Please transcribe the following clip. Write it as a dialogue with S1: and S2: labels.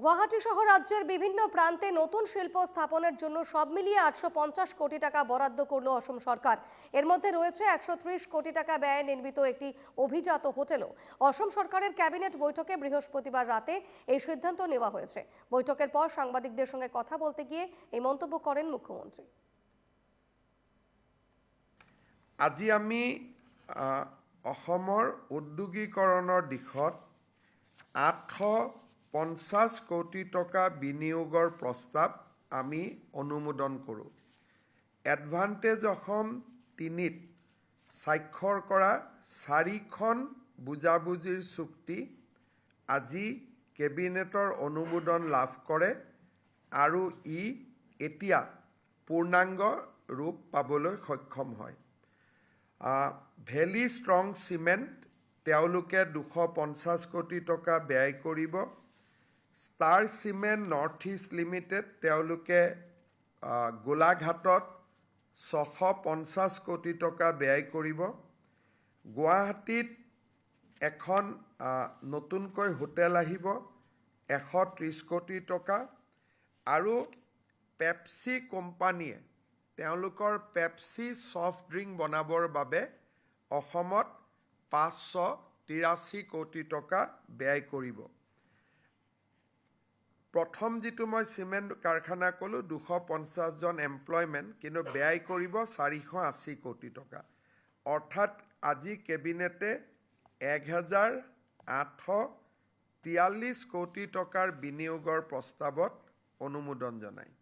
S1: গুয়াহাটি সহ রাজ্যের বিভিন্ন প্রান্তে নতুন শিল্প স্থাপনের জন্য সব মিলিয়ে 850 কোটি টাকা বরাদ্দ করল অসম সরকার। এর মধ্যে রয়েছে 130 কোটি টাকা ব্যয়ে নির্মিত একটি অভিজাত হোটেলও। অসম সরকারের ক্যাবিনেট বৈঠকে বৃহস্পতিবার রাতে এই সিদ্ধান্ত নেওয়া হয়েছে। বৈঠকের পর সাংবাদিকদের সঙ্গে কথা বলতে গিয়ে এই মন্তব্য করেন মুখ্যমন্ত্রী।
S2: আজি আমি অসমৰ উদ্যোগীকৰণৰ দিশত 850 কোটি টকা বিনিয়োগৰ প্ৰস্তাৱ আমি অনুমোদন কৰোঁ। এডভান্টেজ অসম 3ত স্বাক্ষৰ কৰা 4খন বুজাবুজিৰ চুক্তি আজি কেবিনেটৰ অনুমোদন লাভ কৰে আৰু ই এতিয়া পূৰ্ণাংগ ৰূপ পাবলৈ সক্ষম হয়। ভেলি ষ্ট্ৰং চিমেণ্ট তেওঁলোকে 250 কোটি টকা ব্যয় কৰিব। Star cement north east limited তেওঁলোকে গোলাঘাটত 650 কোটি টকা ব্যয় কৰিব। গুৱাহাটীত এখন নতুনকৈ হোটেল আহিব 130 কোটি টকা আৰু পেপচি কোম্পানীয়ে তেওঁলোকৰ পেপচি ছফ্ট ড্ৰিংক বনাবৰ বাবে অসমত 583 কোটি টকা ব্যয় কৰিব। প্ৰথম যিটো মই চিমেণ্ট কাৰখানা ক'লোঁ 250 জন এমপ্লয়মেণ্ট, কিন্তু ব্যয় কৰিব 480 কোটি টকা। অৰ্থাৎ আজি কেবিনেটে 1843 কোটি টকাৰ বিনিয়োগৰ প্ৰস্তাৱত অনুমোদন জনায়।